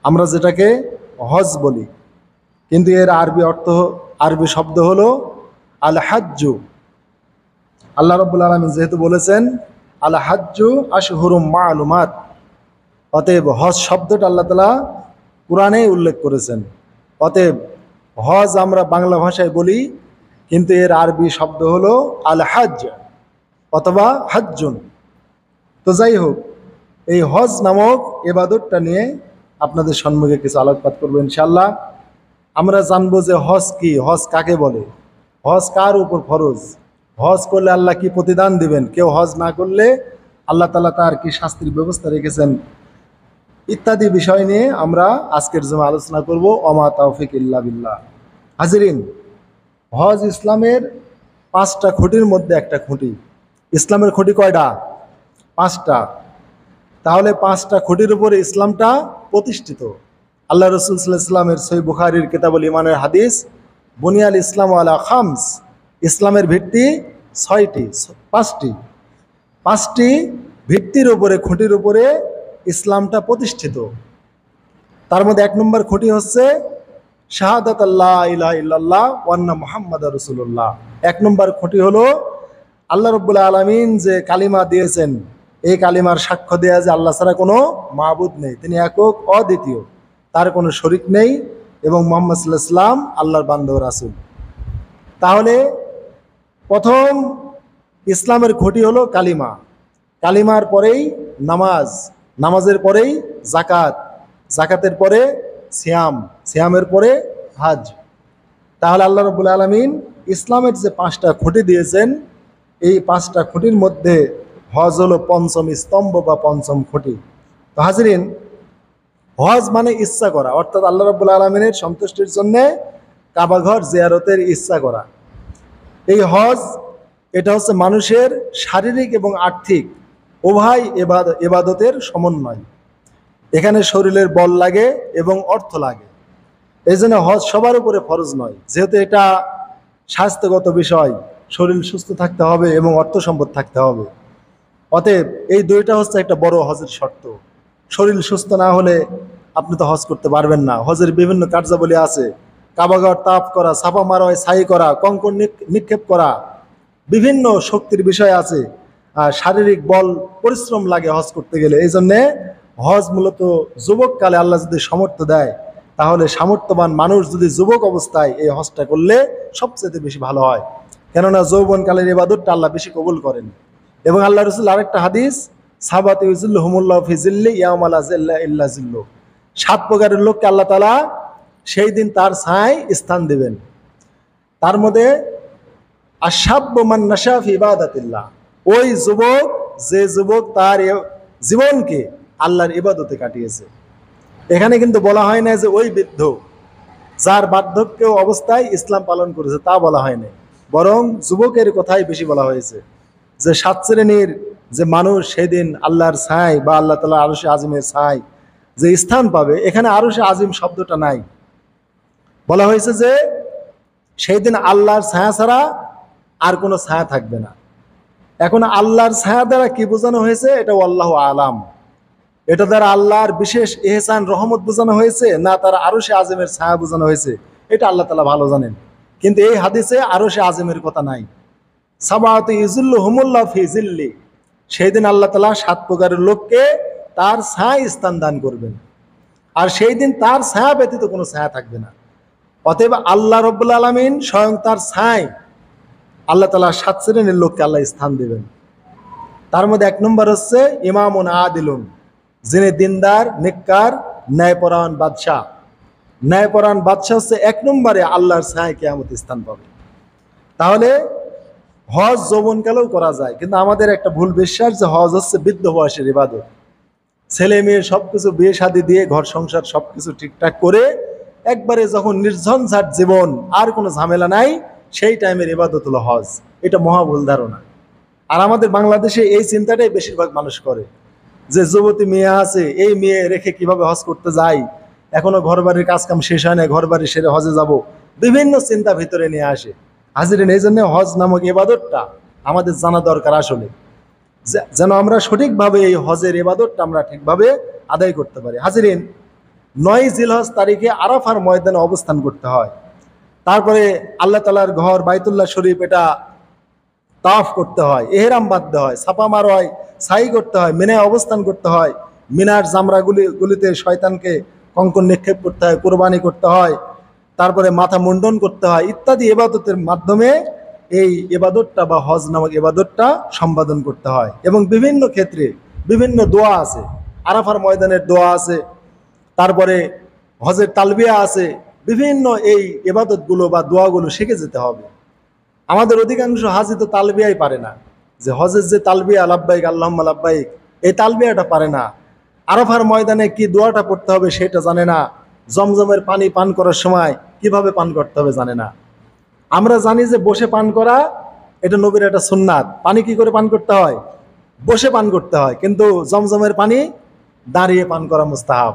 আমরা যেটাকে হজ বলি, কিন্তু এর আরবি শব্দ হলো আল হাজ্জু। আল্লাহ রাব্বুল আলামিন যেহেতু বলেছেন আল হাজ্জু আশহুরুম মা'লুমাত, অতএব হজ শব্দটা আল্লাহ তাআলা কুরআনে উল্লেখ করেছেন। অতএব হজ আমরা বাংলা ভাষায় বলি, কিন্তু এর আরবি শব্দ হলো আল হাজ্জ অথবা হাজ্জুন। তো যাই হোক, এই হজ নামক ইবাদতটা নিয়ে আপনাদের সম্মুখে কিছু আলোকপাত করবো ইনশাআল্লাহ। আমরা জানবো যে হজ কি, হজ কাকে বলে, হজ কার উপর ফরজ, হজ করলে আল্লাহ কি প্রতিদান দিবেন, কেউ হজ না করলে আল্লাহ তাআলা তার কি শাস্তির ব্যবস্থা রেখেছেন, ইত্যাদি বিষয় নিয়ে আমরা আজকের জন্য আলোচনা করব। ওমা তাওফিক ইল্লা বিল্লাহ। হাজিরিন, হজ ইসলামের 5টা খুঁটির মধ্যে একটা খুঁটি। ইসলামের খুঁটি কয়টা? 5টা। তাহলে 5টা খুঁটির উপরে ইসলামটা প্রতিষ্ঠিত। আল্লাহ রাসূল সাল্লাল্লাহু আলাইহি ওয়াসাল্লামের সহিহ বুখারীর কিতাবুল ঈমানের হাদিস, বুনিয়াল ইসলাম আলা খামস, ইসলামের ভিত্তি 6টি, 5টি ভিত্তির উপরে, খুঁটির উপরে ইসলামটা প্রতিষ্ঠিত। তার মধ্যে 1 নম্বর খুঁটি হচ্ছে শাহাদাত আল্লাহ ইলাহা ইল্লাল্লাহ ওয়া আন্না মুহাম্মাদার রাসূলুল্লাহ। 1 নম্বর খুঁটি হলো আল্লাহ রাব্বুল আলামিন যে কালিমা দিয়েছেন, এই কালিমার সাক্ষ্য দেয়া যে আল্লাহ ছাড়া কোনো মাবুদ নেই, তিনি একক অদ্বিতীয়, তার কোনো শরিক নেই, এবং মুহাম্মদ সাল্লাল্লাহু আলাইহি ওয়াসাল্লাম আল্লাহর বান্দা ও রাসূল। তাহলে প্রথম ইসলামের খুঁটি হলো কালিমা, কালিমার পরেই নামাজ, নামাজের পরেই যাকাত, যাকাতের পরে সিয়াম, সিয়ামের পরে হজ। তাহলে আল্লাহ রাব্বুল আলামিন ইসলামের যে 5টা খুঁটি দিয়েছেন, এই 5টা খুঁটির মধ্যে হজ হলো 5ম স্তম্ভ বা 5ম খুঁটি। তো হাজিরিন, হজ মানে ইচ্ছা করা, অর্থাৎ আল্লাহ রাব্বুল আলামিনের সন্তুষ্টির জন্য কাবাঘর জিয়ারতের ইচ্ছা করা। এই হজ, এটা হচ্ছে মানুষের শারীরিক এবং আর্থিক উভয় ইবাদতের সমন্বয়। এখানে শরীরের বল লাগে এবং অর্থ লাগে। এই জন্য হজ সবার উপরে ফরজ নয়, যেহেতু এটা স্বাস্থ্যগত বিষয়, শরীর সুস্থ থাকতে হবে এবং অর্থ সম্পদ থাকতে হবে। অতএব এই 2টা হচ্ছে একটা বড় হজের শর্ত। শরীর সুস্থ না হলে আপনি তো হজ করতে পারবেন না। হজের বিভিন্ন কার্যাবলী আছে, কাবাঘর তাওয়াফ করা, সাফা মারওয়ায় সাই করা, কঙ্কর নিক্ষেপ করা, বিভিন্ন শক্তির বিষয় আছে। আর শারীরিক বল, পরিশ্রম লাগে হজ করতে গেলে। এই জন্যে হজ মূলত যুবককালে আল্লাহ যদি সামর্থ্য দেয়, তাহলে সামর্থ্যবান মানুষ যদি যুবক অবস্থায় এই হজটা করলে সবচেয়ে বেশি ভালো হয়। কেননা যৌবনকালের ইবাদতটা আল্লাহ বেশি কবুল করেন। এবং আল্লাহ রাসূল আরেকটা হাদিস, সাহাবাতি ইউজিল্লুহুমুল্লাহু ফি জিল্লি ইয়াওমা লা জিল্লা ইল্লা জিল্লু, 7 প্রকারের লোককে আল্লাহ তাআলা সেই দিন তার ছায়ায় স্থান দেবেন। তার মধ্যে আশাব্বু মান নাশা ফি ইবাদাতিল্লাহ, ওই যুবক যে যুবক তার জীবনকে আল্লাহর ইবাদতে কাটিয়েছে। এখানে কিন্তু বলা হয় না যে ওই বৃদ্ধ যার বার্ধক্য অবস্থায় ইসলাম পালন করেছে, তা বলা হয় না, বরং যুবকের কথাই বেশি বলা হয়েছে। যে 7 শ্রেণীর যে মানুষ সেদিন আল্লাহর ছায় বা আল্লাহ তাআলা আরশে আজিমের ছায় যে স্থান পাবে, এখানে আরশে আজিম শব্দটা নাই। বলা হয়েছে যে সেই দিন আল্লাহর ছায়া ছাড়া আর কোনো ছায়া থাকবে না। এখন আল্লাহর ছায়া দ্বারা কি বোঝানো হয়েছে, এটা আল্লাহু আলাম। এটা দ্বারা আল্লাহর বিশেষ ইহসান রহমত বোঝানো হয়েছে, না তার আরশে আজিমের ছায়া বোঝানো হয়েছে, এটা আল্লাহ তাআলা ভালো জানেন। কিন্তু এই হাদিসে আরশে আজিমের কথা নাই। সাবাতু ইযিল্লুহুমুল্লাহু ফি জিল্লি, সেই দিন আল্লাহ তাআলা 7 প্রকারের লোককে তার ছায়া স্থান দান করবেন, আর সেই দিন তার ছায়া ব্যতীত কোনো ছায়া থাকবে না। অতএব আল্লাহ রাব্বুল আলামিন স্বয়ং তার ছায় আল্লাহ তাআলা 7 শ্রেণীর লোককে আল্লাহ স্থান দেবেন। তার মধ্যে 1 নম্বর হচ্ছে ইমামুন আদিলুন, যিনি দিনদার, নেককার, ন্যায়পরায়ণ বাদশাহ। ন্যায়পরায়ণ বাদশাহ হচ্ছে 1 নম্বরে আল্লাহর ছায়ায় কিয়ামতে স্থান পাবে। তাহলে হজ যৌবনকালেও করা যায়, কিন্তু আমাদের একটা ভুল বিশ্বাস যে হজ হচ্ছে বৃদ্ধ বয়সের ইবাদত। ছেলে মেয়ে সবকিছু বিয়ে শাদী দিয়ে ঘর সংসার সবকিছু ঠিকঠাক করে একবারে যখন নির্ঝঞ্ঝাট জীবন, আর কোনো ঝামেলা নাই, সেই টাইমের ইবাদত হলো হজ। এটা মহা ভুল ধারণা। আর আমাদের বাংলাদেশে এই চিন্তাটাই বেশিরভাগ মানুষ করে, যে যুবতী মেয়ে আছে, এই মেয়ে রেখে কিভাবে হজ করতে যাই, এখনো ঘর বাড়ির কাজকাম শেষ হয় না, ঘর বাড়ি সেরে হজে যাব, বিভিন্ন চিন্তা ভিতরে নিয়ে আসে। হাজিরিন, এই জন্য হজ নামক ইবাদতটা আমাদের জানা দরকার আসলে, যেন আমরা সঠিকভাবে এই হজের ইবাদতটা আমরা ঠিকভাবে আদায় করতে পারি। হাজিরিন, 9 জিলহজ তারিখে আরাফার ময়দানে অবস্থান করতে হয়। তারপরে আল্লাহ তাআলার ঘর বাইতুল্লাহ শরীফ এটা তাওয়াফ করতে হয়, এহরাম বাঁধতে হয়, ছাপা মার হয়, সাই করতে হয়, মিনায় অবস্থান করতে হয়, মিনার গুলিতে শয়তানকে কঙ্কন নিক্ষেপ করতে হয়, কোরবানি করতে হয়, তারপরে মাথা মুন্ডন করতে হয় ইত্যাদি ইবাদতের মাধ্যমে এই ইবাদতটা বা হজ নামক ইবাদতটা সম্পাদন করতে হয়। এবং বিভিন্ন ক্ষেত্রে বিভিন্ন দোয়া আছে, আরাফার ময়দানের দোয়া আছে, তারপরে হজের তালবিয়া আছে, বিভিন্ন এই ইবাদতগুলো বা দোয়াগুলো শিখে যেতে হবে। আমাদের অধিকাংশ হাজি তো তালবিয়াই পারে না, যে হজের যে তালবিয়া লাব্বাইক আল্লাহুম্মা লাব্বাইক, এই তালবিয়াটা পারে না। আরাফার ময়দানে কি দোয়াটা পড়তে হবে সেটা জানে না। জমজমের পানি পান করার সময় কিভাবে পান করতে হবে জানে না। আমরা জানি যে বসে পান করা এটা নবীর একটা সুন্নাত, পানি কি করে পান করতে হয়, বসে পান করতে হয়, কিন্তু জমজমের পানি দাঁড়িয়ে পান করা মুস্তাহাব।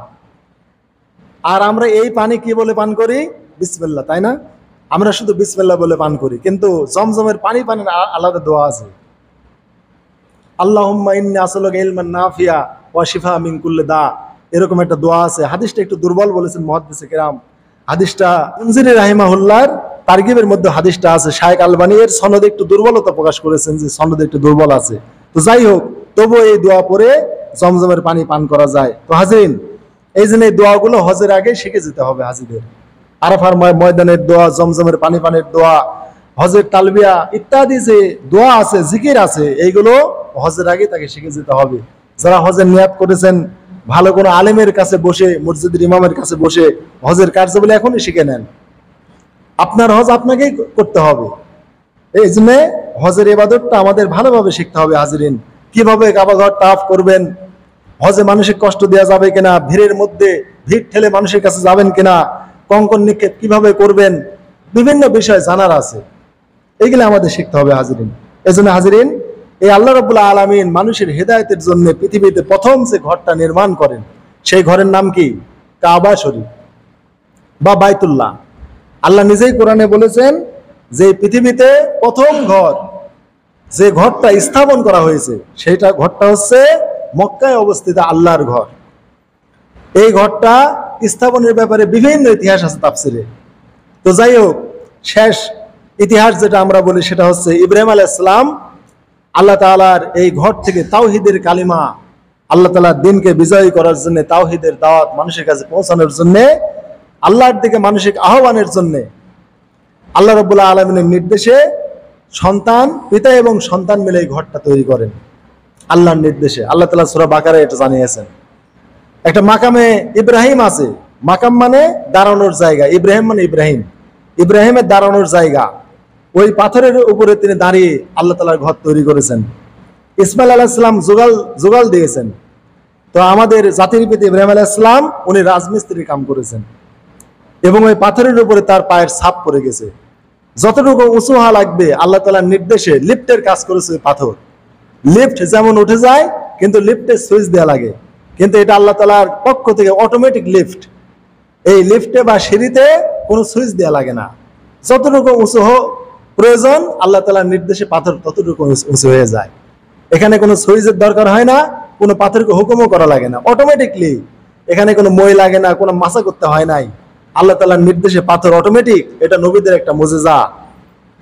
আর আমরা এই পানি কি বলে পান করি, বিসমিল্লাহ, তাই না? আমরা শুধু বিসমিল্লাহ বলে পান করি, কিন্তু জমজমের পানি পানের আলাদা দোয়া আছে। আল্লাহুম্মা ইন্নী আসআলুকা ইলমান নাফিয়া ওয়া শিফা মিন কুল্লি দা, এরকম একটা দোয়া আছে। হাদিসটা একটু দুর্বল বলেছেন মুহাদ্দিসে কেরাম। হাদিসটা মুনজিরি রাহিমাহুল্লাহর তারগিবের মধ্যে হাদিসটা আছে। শায়েখ আলবানী এর সনদে একটু দুর্বলতা প্রকাশ করেছেন, যে সনদে একটু দুর্বল আছে। তো যাই হোক, তবু এই দোয়া পড়ে জমজমের পানি পান করা যায়। তো হাজিরিন, এই জন্য এই দোয়াগুলো হজের আগে শিখে যেতে হবে হাজিদের। আরাফার ময়দানের দোয়া, জমজমের পানি পানের দোয়া, হজের তালবিয়া ইত্যাদি যে দোয়া আছে, জিকির আছে, এইগুলো হজের আগে তাকে শিখে যেতে হবে। যারা হজের নিয়াত করেছেন, ভালো কোনো আলেমের কাছে বসে, মসজিদের ইমামের কাছে বসে হজের কার্যাবলী এখনই শিখে নেন। আপনার হজ আপনাকেই করতে হবে। এই জন্য হজের ইবাদতটা আমাদের ভালোভাবে শিখতে হবে হাজিরিন। কিভাবে কাবা ঘর তাওয়াফ করবেন, হজে মানসিক কষ্ট দেওয়া যাবে কিনা, ভিড়ের মধ্যে ভিড় ঠেলে মানুষের কাছে যাবেন কিনা, কঙ্কন নিক্ষেপ কিভাবে করবেন, বিভিন্ন বিষয় জানার আছে, এইগুলো আমাদের শিখতে হবে হাজিরিন। এই জন্য হাজিরিন, এই আল্লাহ রাব্বুল আলামিন মানুষের হেদায়েতের জন্য পৃথিবীতে প্রথম যে ঘরটা নির্মাণ করেন, সেই ঘরের নাম কি? কাবা শরীফ বা বাইতুল্লাহ। আল্লাহ নিজেই কোরআনে বলেছেন যে পৃথিবীতে প্রথম ঘর, যে ঘরটা স্থাপন করা হয়েছে, সেইটা ঘরটা হচ্ছে মক্কায় অবস্থিত আল্লাহর ঘর। এই ঘরটা স্থাপনের ব্যাপারে বিভিন্ন ইতিহাস আছে তাফসিরে। তো যাই হোক, শেষ ইতিহাস যেটা আমরা বলি সেটা হচ্ছে ইব্রাহিম আলাইহিস সালাম আল্লাহ তাআলার এই ঘর থেকে তাওহীদের কালিমা, আল্লাহ তাআলার দিনকে বিজয়ী করার জন্য, তাওহীদের দাওয়াত মানুষের কাছে পৌঁছানোর জন্য, আল্লাহর দিকে মানসিক আহ্বানের জন্য আল্লাহ রাব্বুল আলামিনের নির্দেশে সন্তান, পিতা এবং সন্তান মিলে এই ঘরটা তৈরি করেন আল্লাহর নির্দেশে। আল্লাহ তাআলা সূরা বাকারায় এটা জানিয়েছেন। একটা মাকামে ইব্রাহিম আছে, মাকাম মানে দাঁড়ানোর জায়গা, ইব্রাহিম মানে ইব্রাহিম, ইব্রাহিমের দাঁড়ানোর জায়গা। ওই পাথরের উপরে তিনি দাঁড়িয়ে আল্লাহ তাআলার ঘর তৈরি করেছেন। ইসমাইল আলাইহিস সালাম জোগাল দিয়েছেন। তো আমাদের জাতির পিতা ইব্রাহিম আলাইহিস সালাম উনি রাজমিস্ত্রির কাম করেছেন, এবং ওই পাথরের উপরে তার পায়ের ছাপ পড়ে গেছে। যতটুকু উঁচু হওয়া লাগবে আল্লাহ তাআলার নির্দেশে লিফটের কাজ করেছে পাথর। লিফট যেমন উঠে যায়, কিন্তু লিফটের সুইচ দেওয়া লাগে, কিন্তু এটা আল্লাহ তাআলার পক্ষ থেকে অটোমেটিক লিফট। এই লিফটে বা সিঁড়িতে কোনো সুইচ দেওয়া লাগে না। যতটুকু উঁচু প্রয়োজন আল্লাহ তাআলার নির্দেশে পাথর ততটুকু উঁচু হয়ে যায়। এখানে কোনো সুইচের দরকার হয় না, কোনো পাথরকে হুকুমও করা লাগে না, অটোমেটিকলি। এখানে কোনো মই লাগে না, কোনো মাসা করতে হয় নাই, আল্লাহ তাআলার নির্দেশে পাথর অটোমেটিক। এটা নবীদের একটা মুজিজা,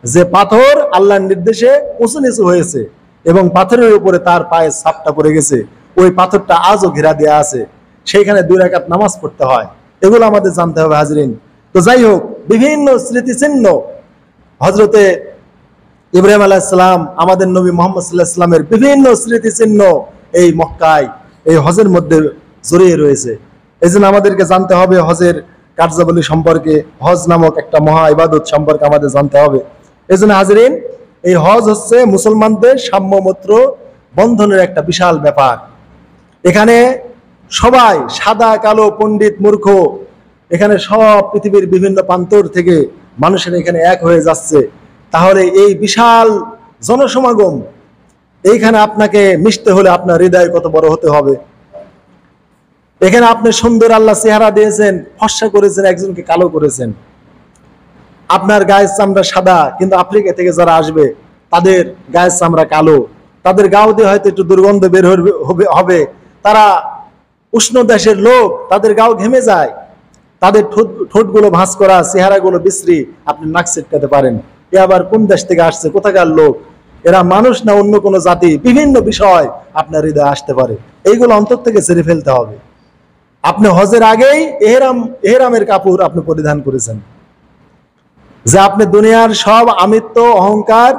যে পাথর আল্লাহর নির্দেশে উঁচু নিচু হয়েছে এবং পাথরের উপরে তার পায়ে ছাপটা পড়ে গেছে। ওই পাথরটা আজও ঘেরা দেওয়া আছে, সেইখানে 2 রাকাত নামাজ পড়তে হয়। এগুলো আমাদের জানতে হবে হাজরিন। তো যাই হোক, বিভিন্ন স্মৃতিচিহ্ন হযরতে ইব্রাহিম আলাইহিস সালাম, আমাদের নবী মুহাম্মদ সাল্লাল্লাহু আলাইহি ওয়াসাল্লামের বিভিন্ন স্মৃতিচিহ্ন এই মক্কায়, এই হজের মধ্যে জড়িয়ে রয়েছে। এই জন্য আমাদেরকে জানতে হবে হজের কার্যাবলী সম্পর্কে, হজ নামক একটা মহা ইবাদত সম্পর্কে আমাদের জানতে হবে। এই জন্য হাজরিন, এই হজ হচ্ছে মুসলমানদের সাম্যমত্র বন্ধনের একটা বিশাল ব্যাপার। এখানে সবাই সাদা কালো, পণ্ডিত মূর্খ, এখানে সব পৃথিবীর বিভিন্ন প্রান্তর থেকে মানুষের এখানে এক হয়ে যাচ্ছে। তাহলে এই বিশাল জনসমাগম, এইখানে আপনাকে মিশতে হলে আপনার হৃদয় কত বড় হতে হবে। এখানে আপনি সুন্দর আল্লাহ চেহারা দিয়েছেন, ফর্সা করেছেন, একজনকে কালো করেছেন। আপনার গায়ের চামড়া সাদা, কিন্তু আফ্রিকা থেকে যারা আসবে তাদের গায়ের চামড়া কালো, তাদের গাও দিয়ে হয়তো একটু দুর্গন্ধ বের হবে, তারা উষ্ণ দেশের লোক, তাদের গাও ঘেমে যায়, তাদের ঠোঁটগুলো ভাঁজ করা, চেহারাগুলো বিশ্রী, আপনি নাক ছিটকাতে পারেন। এ আবার কোন দেশ থেকে আসছে, কোথাকার লোক, এরা মানুষ না অন্য কোনো জাতি, বিভিন্ন বিষয় আপনার হৃদয়ে আসতে পারে। এইগুলো অন্তর থেকে ছেড়ে ফেলতে হবে। আপনি হজের আগেই এহরামের কাপড় আপনি পরিধান করেছেন, যে আপনি দুনিয়ার সব আমিত্ব, অহংকার,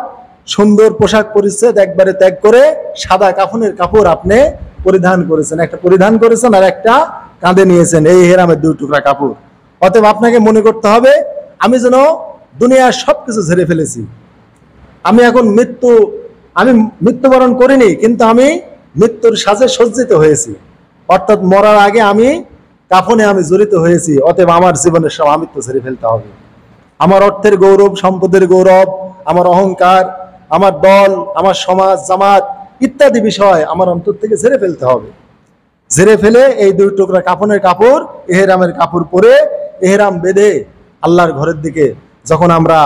সুন্দর পোশাক পরিচ্ছদ একবারে ত্যাগ করে সাদা কাফনের কাপড় আপনি পরিধান করেছেন। একটা পরিধান করেছেন আর একটা কাঁধে নিয়েছেন, এই এহরামের 2 টুকরা কাপড়। অতএব আপনাকে মনে করতে হবে, আমি যেন দুনিয়ার সবকিছু ঝেড়ে ফেলেছি। আমি এখন আমি মৃত্যুবরণ করিনি, কিন্তু আমি মৃত্যুর সাজে সজ্জিত হয়েছি, অর্থাৎ মরার আগে আমি কাফনে আমি জড়িত হয়েছি। অতএব আমার জীবনের সব আমিত্ব ছেড়ে ফেলতে হবে। আমার অর্থের গৌরব, সম্পদের গৌরব, আমার অহংকার, আমার দল, আমার সমাজ, জামাত ইত্যাদি বিষয় আমার অন্তর থেকে ঝেড়ে ফেলতে হবে। ঝেড়ে ফেলে এই 2 টুকরা কাফনের কাপড়, এহরামের কাপড় পরে, এহরাম বেঁধে আল্লাহর ঘরের দিকে যখন আমরা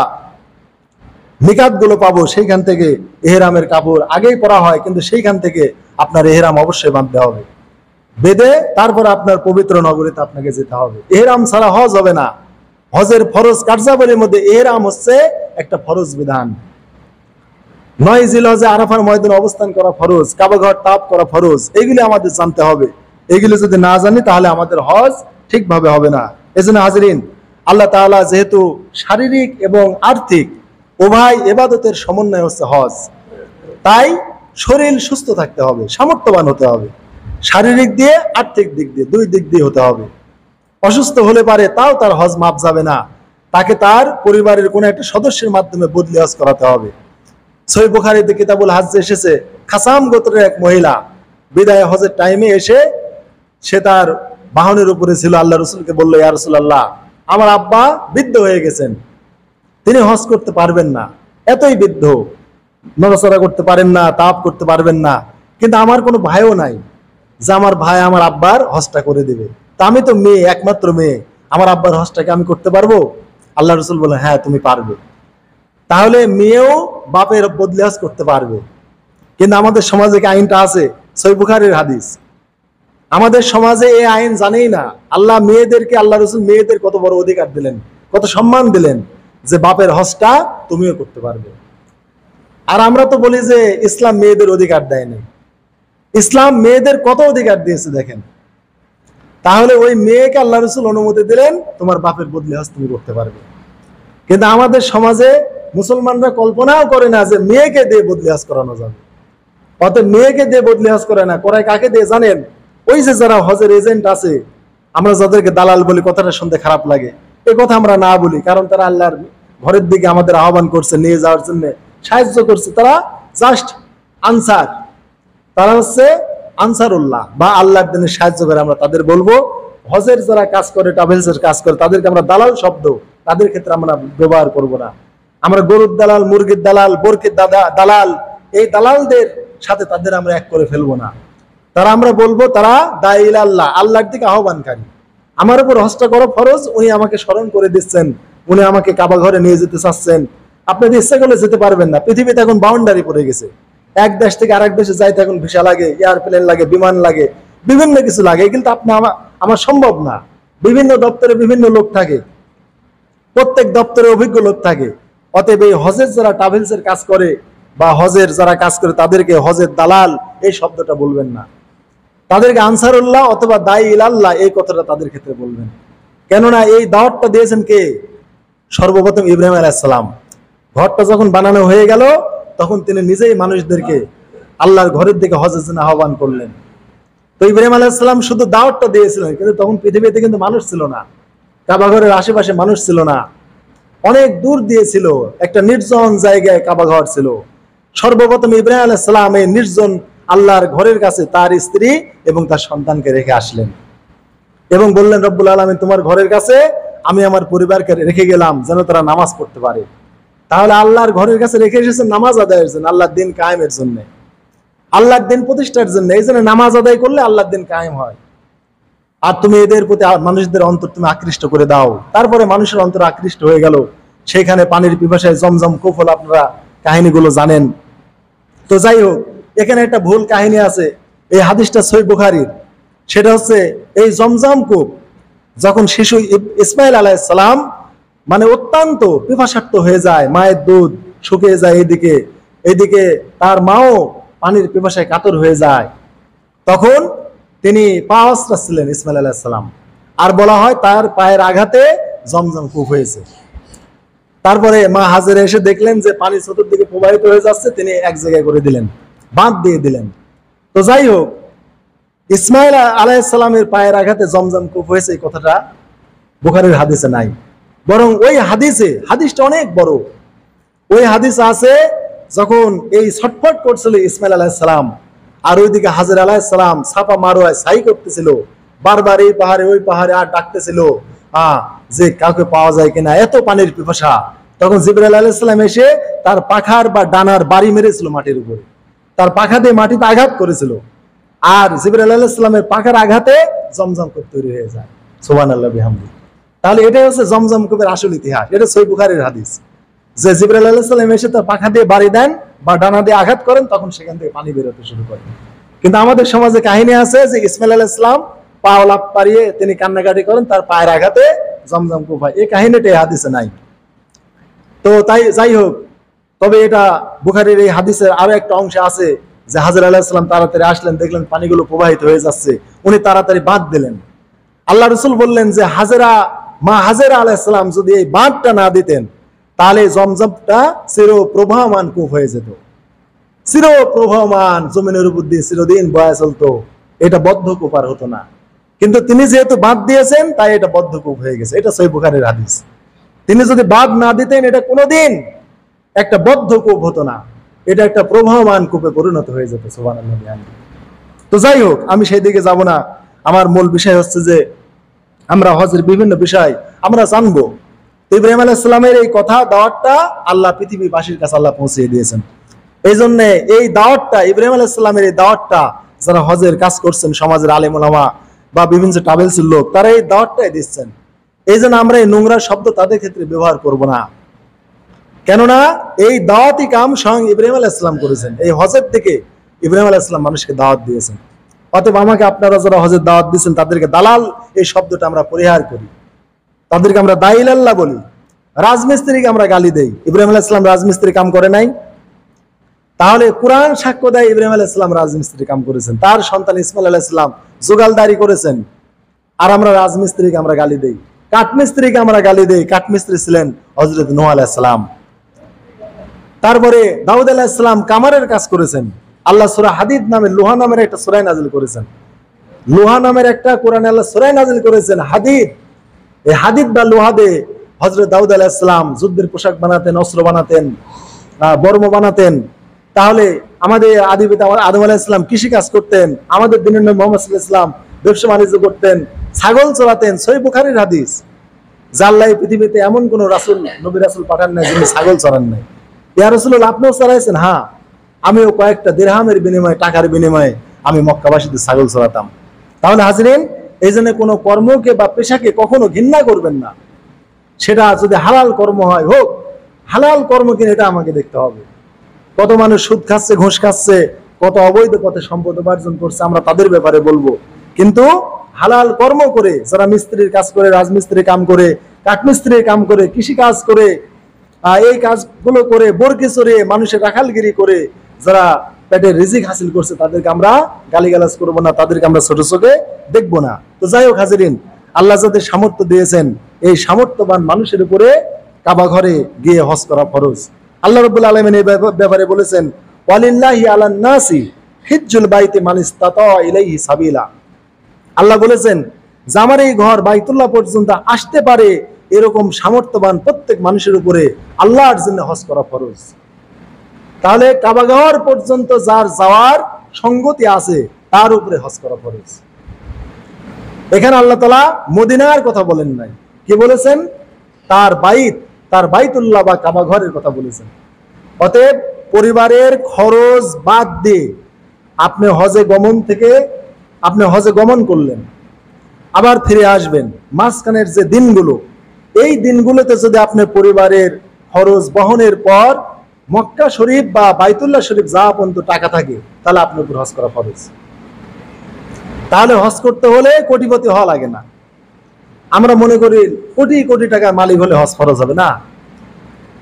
মিকাত গুলো পাবো, সেইখান থেকে এহরামের কাপড় আগেই পরা হয়, কিন্তু সেইখান থেকে আপনার এহরাম অবশ্যই বাঁধতে হবে। বেঁধে তারপর আপনার পবিত্র নগরীতে আপনাকে যেতে হবে। এহরাম ছাড়া হজ হবে না। হজের ফরজ কার্যাবলীর মধ্যে এহরাম হচ্ছে একটা ফরজ বিধান। 9 জিলহজে আরাফার ময়দানে অবস্থান করা ফরজ, কাবাঘর তাওয়াফ করা ফরজ, এগুলি আমাদের জানতে হবে। এগুলি যদি না জানি তাহলে আমাদের হজ ঠিকভাবে হবে না। এজন্য হাজরিন, আল্লাহ তাআলা যেহেতু শারীরিক এবং আর্থিক উভয় ইবাদতের সমন্বয় হচ্ছে হজ, তাই শরীর সুস্থ থাকতে হবে, সামর্থ্যবান হতে হবে, শারীরিক দিয়ে আর্থিক দিক দিয়ে 2 দিক দিয়ে হতে হবে। অসুস্থ হলে পারে তাও তার হজ মাপ যাবে না, তাকে তার পরিবারের কোনো একটা সদস্যের মাধ্যমে বদলি হজ করাতে হবে। সহিহ বুখারীতে কিতাবুল হজ্জে এসেছে, খাসাম গোত্রের এক মহিলা বিদায় হজের টাইমে এসে সে তার বাহনের উপরে ছিল, আল্লাহ রাসূলকে বলল, ইয়া রাসূলুল্লাহ, আমার আব্বা বৃদ্ধ হয়ে গেছেন, তিনি হজ করতে পারবেন না, এতই বৃদ্ধ, নড়াচড়া করতে পারেন না, তাওয়াফ করতে পারবেন না, কিন্তু আমার কোনো ভাইও নাই যে আমার ভাই আমার আব্বার হজটা করে দেবে। তা আমি তো মেয়ে, একমাত্র মেয়ে, আমার আব্বার হজটাকে আমি করতে পারবো? আল্লাহ রাসূল বলেন, হ্যাঁ তুমি পারবে। তাহলে মেয়েও বাপের বদলি হজ করতে পারবে। কিন্তু আমাদের সমাজে কি আইনটা আছে? সহিহ বুখারীর হাদিস। আমাদের সমাজে এই আইন জানেই না। আল্লাহ রাসূল মেয়েদের কত বড় অধিকার দিলেন, কত সম্মান দিলেন, যে বাপের হজটা তুমিও করতে পারবে। আর আমরা তো বলি যে ইসলাম মেয়েদের অধিকার দেয়নি। ইসলাম মেয়েদের কত অধিকার দিয়েছে দেখেন। তাহলে ওই মেয়েকে আল্লাহ রাসূল অনুমতি দিলেন, তোমার বাপের বদলি হজ তুমি করতে পারবে। কিন্তু আমাদের সমাজে মুসলমানরা কল্পনাও করে না যে মেয়েকে দিয়ে বদলি হজ করানো যাবে। অতএব মেয়েকে দিয়ে বদলি হজ করে না, করায় কাকে দিয়ে জানেন? ওই যে যারা হজের এজেন্ট আছে, আমরা যাদেরকে দালাল বলি, কথাটা শুনতে খারাপ লাগে, এই কথা আমরা না বলি, কারণ তারা আল্লাহর ঘরের দিকে আমাদের আহ্বান করছে, নিয়ে যাওয়ার জন্য সাহায্য করছে। তারা জাস্ট আনসার, তারা হচ্ছে আনসারুল্লাহ বা আল্লাহর দিনে সাহায্য করে। আমরা তাদের বলবো, হজের যারা কাজ করে, ট্রাভেলসের কাজ করে, তাদেরকে আমরা দালাল শব্দ তাদের ক্ষেত্রে আমরা ব্যবহার করব না। আমরা গরুর দালাল, মুরগির দালাল, বরকির দালাল, এই দালালদের সাথে তাদের আমরা এক করে ফেলবো না। তারা আমরা বলবো তারা দাঈ ইলাল্লাহ, আল্লাহর দিকে আহ্বানকারী। আমার উপর হজটা করো ফরজ, উনি আমাকে স্মরণ করে দিচ্ছেন, উনি আমাকে কাবা ঘরে নিয়ে যেতে চাচ্ছেন। আপনি ইচ্ছা করলে যেতে পারবেন না। পৃথিবীতে এখন বাউন্ডারি পড়ে গেছে, এক দেশ থেকে আরেক দেশে যাইতে এখন ভিসা লাগে, এয়ারপ্লেন লাগে, বিমান লাগে, বিভিন্ন কিছু লাগে, কিন্তু আপনি আমার সম্ভব না। বিভিন্ন দপ্তরে বিভিন্ন লোক থাকে, প্রত্যেক দপ্তরে অভিজ্ঞ লোক থাকে। অতএব এই হজের যারা ট্রাভেলসের কাজ করে বা হজের যারা কাজ করে, তাদেরকে হজের দালাল এই শব্দটা বলবেন না, তাদেরকে আনসারুল্লাহ অথবা দাঈ ইলাল্লাহ এই কথাটা তাদের ক্ষেত্রে বলবেন। কেননা এই দাওয়াতটা দিয়েছেন কে? সর্বপ্রথম ইব্রাহিম আলাইহিস সালাম। ঘরটা যখন বানানো হয়ে গেল, তখন তিনি নিজেই মানুষদেরকে আল্লাহর ঘরের দিকে হজের জন্য আহ্বান করলেন। তো ইব্রাহিম আলাইহিস সালাম শুধু দাওয়াতটা দিয়েছিলেন, কিন্তু তখন পৃথিবীতে কিন্তু মানুষ ছিল না, কাবা ঘরের আশেপাশে মানুষ ছিল না, অনেক দূর দিয়েছিল, একটা নির্জন জায়গায় কাবা ঘর ছিল। সর্বপ্রথম ইব্রাহিম আলাইহিস সালাম এই নির্জন আল্লাহর ঘরের কাছে তার স্ত্রী এবং তার সন্তানকে রেখে আসলেন এবং বললেন, রব্বুল আলামিন, তোমার ঘরের কাছে আমি আমার পরিবারকে রেখে গেলাম যেন তারা নামাজ পড়তে পারে। তাহলে আল্লাহর ঘরের কাছে রেখে এসেছেন নামাজ আদায়ের জন্য, আল্লাহর দিন কায়েমের জন্য, আল্লাহর দিন প্রতিষ্ঠার জন্য। এই জন্য নামাজ আদায় করলে আল্লাহর দিন কায়েম হয়। আর তুমি এদের প্রতি মানুষদের অন্তর তুমি আকৃষ্ট করে দাও। তারপরে মানুষের অন্তর আকৃষ্ট হয়ে গেল, সেখানে পানির পিপাসায় জমজম কুফল, আপনারা কাহিনীগুলো জানেন। তো যাই হোক, এখানে একটা ভুল কাহিনী আছে। এই হাদিসটা সহিহ বুখারীর, সেটা হচ্ছে এই জমজম কূপ যখন শিশু ইসমাইল আলাইহিস সালাম মানে অত্যন্ত পিপাসার্ত হয়ে যায়, মায়ের দুধ শুকিয়ে যায়, এইদিকে তার মাও পানির পিপাসায় কাতর হয়ে যায়, তখন তিনি পা আশ্রাচ্ছিলেন ইসমাইল আলাইহিস সালাম, আর বলা হয় তার পায়ের আঘাতে জমজম কূপ হয়েছে। তারপরে মা হাজেরা এসে দেখলেন যে পানি চতুর্দিকে প্রবাহিত হয়ে যাচ্ছে, তিনি এক জায়গায় করে দিলেন, বাঁধ দিয়ে দিলেন। তো যাই হোক, ইসমাইল আলাইহিস সালামের পায়ের আঘাতে জমজম কূপ হয়েছে এই কথাটা বুখারীর হাদিসে নাই, বরং ওই হাদিসটা অনেক বড়। ওই হাদিস আছে যখন এই ছটফট করছিল ইসমাইল আলাইহিস সালাম, আর ওইদিকে হাজেরা আলাইহিস সালাম ছাপা মারোয়ায় সাই করতেছিল, বারবার এই পাহাড়ে ওই পাহাড়ে আর ডাকতেছিল যে কাউকে পাওয়া যায় কিনা, এত পানির পিপাসা। তখন জিবরাইল আলাইহিস সালাম এসে তার পাখার বা ডানার বাড়ি মেরেছিল মাটির উপরে, তার পাখা দিয়ে মাটিতে আঘাত করেছিল, আর জিবরাইল আলাইহিস সালামের পাখার আঘাতে জমজম কূপ তৈরি হয়ে যায়। সুবহানাল্লাহ বিহামদি। তাহলে এটাই হচ্ছে জমজম কূপের আসল ইতিহাস। এটা সহিহ বুখারীর হাদিস যে জিবরাইল আলাইহিস সালাম এসে তার পাখা দিয়ে বাড়ি দেন বা ডানা দিয়ে আঘাত করেন, তখন সেখান থেকে পানি বের হতে শুরু করে। কিন্তু আমাদের সমাজে কাহিনী আছে যে ইসমাইল আলাইহিস সালাম পা লাফ পারিয়ে তিনি কান্নাকাটি করেন, তার পায়ের আঘাতে জমজম কূপ হয়। এই কাহিনীটা এই হাদিসে নাই। তো যাই হোক, তবে এটা বুখারীর এই হাদিসের আরো একটা অংশে আছে যে হাজেরা আলাইহিস সালাম তাড়াতাড়ি আসলেন, দেখলেন পানিগুলো প্রবাহিত হয়ে যাচ্ছে, উনি তাড়াতাড়ি বাঁধ দিলেন। আল্লাহ রাসূল বললেন যে মা হাজেরা আলাইহিস সালাম যদি এই বাঁধটা না দিতেন, তাহলে জমজমটা চিরপ্রবাহমান কূপ হয়ে যেত, চিরপ্রবাহমান জমিনের উপর দিয়ে চিরদিন বয়ে চলতো, এটা বদ্ধ কূপ আর হতো না। কিন্তু তিনি যেহেতু বাঁধ দিয়েছেন, তাই এটা বদ্ধ কূপ হয়ে গেছে। এটা সহিহ বুখারীর হাদিস। তিনি যদি বাঁধ না দিতেন, এটা কোনোদিন একটা বদ্ধ কূপ হতো না, এটা একটা প্রবাহমান কূপে পরিণত হয়ে যেত। সুবহানাল্লাহ। তো যাই হোক, আমি সেই দিকে যাব না। আমার মূল বিষয় হচ্ছে যে আমরা হজের বিভিন্ন বিষয় আমরা জানবো। ইব্রাহিম আলাইহিস সালামের এই কথা দাওয়াতটা আল্লাহ পৃথিবীবাসীর কাছে আল্লাহ পৌঁছে দিয়েছেন। এই জন্য এই দাওয়াতটা, ইব্রাহিম আলাইহিস সালামের এই দাওয়াতটা যারা হজের কাজ করছেন, সমাজের আলেম ওলামা বা বিভিন্ন ট্রাভেলসের লোক, তারা এই দাওয়াতটাই দিচ্ছেন। এই জন্য আমরা এই নোংরা শব্দ তাদের ক্ষেত্রে ব্যবহার করব না, কেননা এই দাওয়াতি কাম স্বয়ং ইব্রাহিম আলাইহিস সালাম করেছেন। এই হজের থেকে ইব্রাহিম আলাইহিস সালাম মানুষকে দাওয়াত দিয়েছেন। অতএব আমাকে আপনারা যারা হজের দাওয়াত দিচ্ছেন, তাদেরকে দালাল এই শব্দটা আমরা পরিহার করি, তাদেরকে আমরা দাঈল আল্লাহ বলি। রাজমিস্ত্রিকে আমরা গালি দেই, ইব্রাহিম আলাইহিস সালাম রাজমিস্ত্রি কাম করে নাই? তাহলে কুরআন সাক্ষ্য দেয় ইব্রাহিম আলাইহিস সালাম রাজমিস্ত্রি কাম করেছেন, তার সন্তান ইসমাইল আলাইহিস সালাম জোগালদারি করেছেন, আর আমরা রাজমিস্ত্রিকে আমরা গালি দেই। কাঠমিস্ত্রিকে আমরা গালি দেই, কাঠমিস্ত্রি ছিলেন হযরত নূহ আলাইহিস সালাম। তারপরে দাউদ আলাইহিস সালাম কামারের কাজ করেছেন। আল্লাহ সূরা হাদিদ নামে, লোহা নামের একটা সূরা নাযিল করেছেন। লোহা নামের একটা কোরআনে আল্লাহ সূরা নাযিল করেছেন হাদিদ। এই হাদিদ বা লোহা দিয়ে হযরত দাউদ আলাইহিস সালাম যুদ্ধের পোশাক বানাতেন, অস্ত্র বানাতেন, বর্ম বানাতেন। তাহলে আমাদের আদি পিতা আদম আলাইহিস সালাম কৃষি কাজ করতেন, আমাদের দিনের নবী মুহাম্মদ সাল্লাল্লাহু আলাইহি ওয়াসাল্লাম ব্যবসা বাণিজ্য করতেন, ছাগল চড়াতেন। সহিহ বুখারীর হাদিস যে আল্লাহ পৃথিবীতে এমন কোন রাসূল, নবী রাসূল পাঠান নাই যিনি ছাগল চড়ান নাই। ইয়া রাসূলুল্লাহ, আপনিও চড়াইছেন? হ্যাঁ, আমিও কয়েকটা দিরহামের বিনিময়ে, টাকার বিনিময়ে আমি মক্কাবাসীদের ছাগল চড়াতাম। তাহলে হাজরিন, এই জন্য কোনো কর্মকে বা পেশাকে কখনো ঘৃণা করবেন না। সেটা যদি হালাল কর্ম হয়, হোক হালাল কর্ম কিনা এটা আমাকে দেখতে হবে। কত মানুষ সুদ খাচ্ছে, ঘুষ খাচ্ছে, কত অবৈধ পথে সম্পদ উপার্জন করছে, আমরা তাদের ব্যাপারে বলবো। কিন্তু হালাল কর্ম করে যারা মিস্ত্রির কাজ করে, রাজমিস্ত্রির কাম করে, কাঠমিস্ত্রির কাম করে, কৃষি কাজ করে, এই কাজগুলো করে, বরকি চড়িয়ে মানুষের রাখালগিরি করে যারা পেটের রিজিক হাসিল করছে, তাদেরকে আমরা গালিগালাজ করবো না, তাদেরকে আমরা ছোট চোখে দেখবো না। তো যাই হোক হাজিরিন, আল্লাহ যাদের সামর্থ্য দিয়েছেন, এই সামর্থ্যবান মানুষের উপরে কাবা ঘরে গিয়ে হজ করা ফরজ। আল্লাহ রাব্বুল আলামিন এই ব্যাপারে বলেছেন, ওয়ালিল্লাহি আলান নাসি হিজ্জুল বাইতি মান ইসতাতা ইলাইহি সাবিলা। আল্লাহ বলেছেন যে আমার এই ঘর বাইতুল্লাহ পর্যন্ত আসতে পারে এরকম সামর্থ্যবান প্রত্যেক মানুষের উপরে আল্লাহর জন্য হজ করা ফরজ। তাহলে কাবা ঘর পর্যন্ত যার যাওয়ার সঙ্গতি আছে, তার উপরে হজ করা ফরজ। এখানে আল্লাহ তাআলা মদিনার কথা বলেন নাই, কি বলেছেন? তার বাইতুল্লাহ বা কাবা ঘরের কথা বলেছেন। অতএব পরিবারের খরচ বাদ দিয়ে আপনি হজে গমন করলেন, আবার ফিরে আসবেন, মাঝখানের যে দিনগুলো, এই দিনগুলোতে যদি আপনি পরিবারের খরচ বহনের পর মক্কা শরীফ বা বাইতুল্লাহ শরীফ যাওয়া পর্যন্ত টাকা থাকে, তাহলে আপনার উপর হজ করা ফরজ। তাহলে হজ করতে হলে কোটিপতি হওয়া লাগে না। আমরা মনে করি কোটি কোটি টাকার মালিক হলে হজ ফরজ হবে না।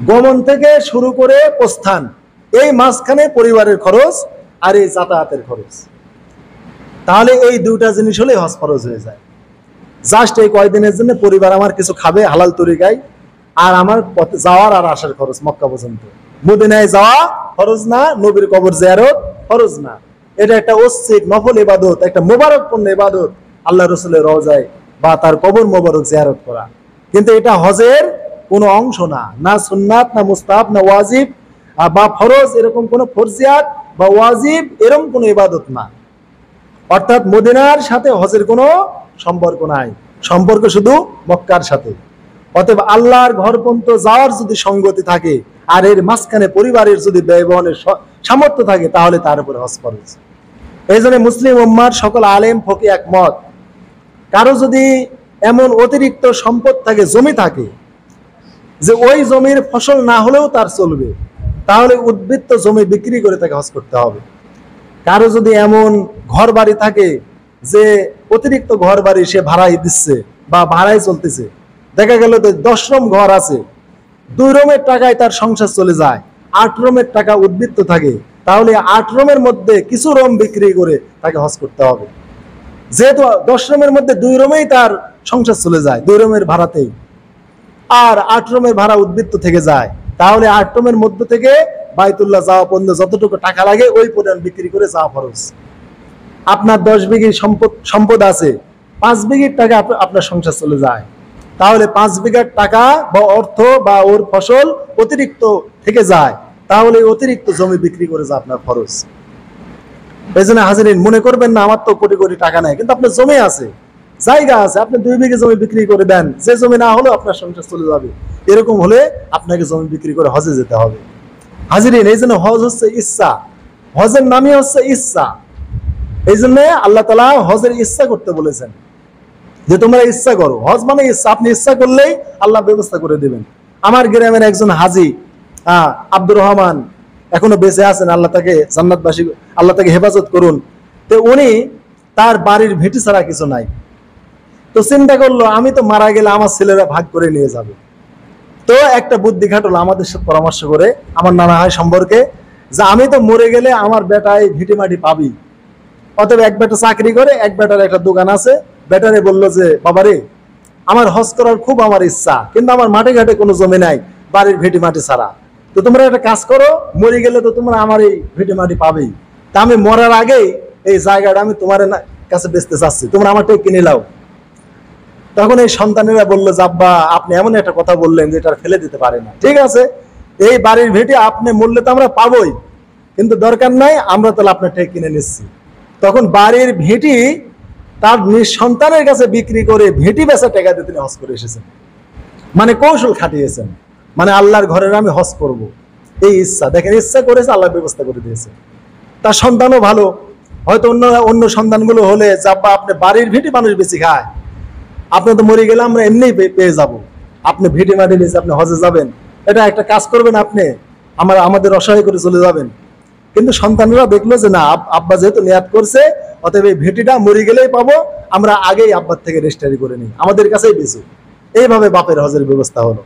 গমন থেকে শুরু করে প্রস্থান, এই মাঝখানে পরিবারের খরচ আর এই যাতায়াতের খরচ, তাহলে এই দুইটা জিনিস হলে হজ ফরজ হয়ে যায়। জাস্ট এই কয়দিনের জন্য পরিবার আমার কিছু খাবে হালাল তরিকায়, আর আমার যাওয়ার আর আসার খরচ মক্কা পর্যন্ত। মদিনায় যাওয়া ফরজ না, নবীর কবর জিয়ারত ফরজ না। এটা একটা ঐচ্ছিক নফল ইবাদত, একটা মোবারকপূর্ণ ইবাদত, আল্লাহ রসুলের রওজায় বা তার কবর মোবারক জিয়ারত করা। কিন্তু এটা হজের কোনো অংশ না, না সুন্নাত, না মুস্তাহাব, না ওয়াজিব বা ফরজ, এরকম কোনো ফরজিয়াত বা ওয়াজিব এরকম কোনো ইবাদত না। অর্থাৎ মদিনার সাথে হজের কোনো সম্পর্ক নাই, সম্পর্ক শুধু মক্কার সাথে। অতএব আল্লাহর ঘর পর্যন্ত যাওয়ার যদি সঙ্গতি থাকে আর এর মাঝখানে পরিবারের যদি ব্যয় বহনের সামর্থ্য থাকে, তাহলে তার উপরে হজ ফরজ। এই জন্য মুসলিম উম্মার সকল আলেম ফকি একমত, কারো যদি এমন অতিরিক্ত সম্পদ থাকে, জমি থাকে, যে ওই জমির ফসল না হলেও তার চলবে, তাহলে উদ্বৃত্ত জমি বিক্রি করে তাকে হজ করতে হবে। কারো যদি এমন ঘর বাড়ি থাকে যে অতিরিক্ত ঘর বাড়ি সে ভাড়াই দিচ্ছে বা ভাড়াই চলতেছে, দেখা গেল 10 রুম ঘর আছে, 2 রুমের টাকায় তার সংসার চলে যায়, 8 রুমের টাকা উদ্বৃত্ত থাকে, তাহলে 8 রুমের মধ্যে কিছু রুম বিক্রি করে তাকে হজ করতে হবে। যেহেতু 10 রুমের মধ্যে 2 রুমেই তার সংসার চলে যায়, 2 রুমের ভাড়াতেই, আর 8 রুমের ভাড়া উদ্বৃত্ত থেকে যায়, তাহলে 8 রুমের মধ্য থেকে বাইতুল্লাহ যাওয়া পর্যন্ত যতটুকু টাকা লাগে ওই পরিমাণ বিক্রি করে যাওয়া ফরজ। আপনার 10 বিঘি সম্পদ আছে, 5 বিঘির টাকা আপনার সংসার চলে যায়, তাহলে 5 বিঘার টাকা বা অর্থ বা ওর ফসল অতিরিক্ত থেকে যায়, তাহলে অতিরিক্ত জমি বিক্রি করে যা আপনার ফরজ। এই জন্য হাজিরিন, মনে করবেন না আমার তো কোটি কোটি টাকা নাই, কিন্তু আপনার জমি আছে, জায়গা আছে, আপনি 2 বিঘে জমি বিক্রি করে দেন, যে জমি না হলেও আপনার সংসার চলে যাবে, এরকম হলে আপনাকে জমি বিক্রি করে হজে যেতে হবে। হাজিরিন, এই জন্য হজ হচ্ছে ইচ্ছা, হজের নামই হচ্ছে ইচ্ছা। এই জন্য আল্লাহ তাআলা হজের ইচ্ছা করতে বলেছেন, যে তোমরা ইচ্ছা করো। হজ মানে ইচ্ছা, আপনি ইচ্ছা করলেই আল্লাহ ব্যবস্থা করে দিবেন। আমার গ্রামের একজন হাজি আব্দুর রহমান এখনো বেঁচে আছেন, আল্লাহ তাকে জান্নাতবাসী, আল্লাহ তাকে হেফাজত করুন। তো উনি, তার বাড়ির ভিটি ছাড়া কিছু নাই, তো চিন্তা করলো আমি তো মারা গেলে আমার ছেলেরা ভাগ করে নিয়ে যাবে। তো একটা বুদ্ধি খাটলো আমাদের সাথে পরামর্শ করে, আমার নানা হয় সম্পর্কে, যে আমি তো মরে গেলে আমার বেটাই ভিটি মাটি পাবি। অতএব এক বেটা চাকরি করে, এক বেটার একটা দোকান আছে। বেটারে বললো যে বাবারে, আমার হজ করার খুব আমার ইচ্ছা, কিন্তু আমার মাঠে ঘাটে কোনো জমি নাই, বাড়ির ভিটি মাটি ছাড়া। তো তোমরা একটা কাজ করো, মরে গেলে তো তোমরা আমার এই ভিটি মাটি পাবেই, তা আমি মরার আগেই এই জায়গাটা আমি তোমার কাছে বেচতে চাচ্ছি, তোমরা আমারটা কিনে নাও। তখন এই সন্তানেরা বললো যে আব্বা, আপনি এমন একটা কথা বললেন যেটা ফেলে দিতে পারে না। ঠিক আছে, এই বাড়ির ভিটি আপনি মূল্যে তো আমরা পাবোই, কিন্তু দরকার নাই, আমরা তাহলে আপনার থেকে কিনে নিচ্ছি। তখন বাড়ির ভিটি তার নিজ সন্তানের কাছে বিক্রি করে ভিটি বেচা টাকা দিয়ে তিনি হজ করে এসেছেন। মানে কৌশল খাটিয়েছেন, মানে আল্লাহর ঘরের আমি হজ করব, এই ইচ্ছা। দেখেন, ইচ্ছা করেছে, আল্লাহ ব্যবস্থা করে দিয়েছে। তার সন্তানও ভালো। হয়তো অন্য সন্তানগুলো হলে যে আব্বা, আপনি বাড়ির ভিটি মানুষ বেশি খায়, আপনি তো মরে গেলে আমরা এমনিই পেয়ে যাব, আপনি ভিটি মাটি বেশি আপনি হজে যাবেন, এটা একটা কাজ করবেন, আপনি আমাদের অসহায় করে চলে যাবেন। কিন্তু সন্তানরা দেখলো যে না, আব্বা যেহেতু নিয়াত করছে, অতএব এই ভিটিটা মরে গেলেই পাবো, আমরা আগেই আব্বার থেকে রেজিস্ট্রি করে নিই, আমাদের কাছেই বেশি। এইভাবে বাপের হজের ব্যবস্থা হলো।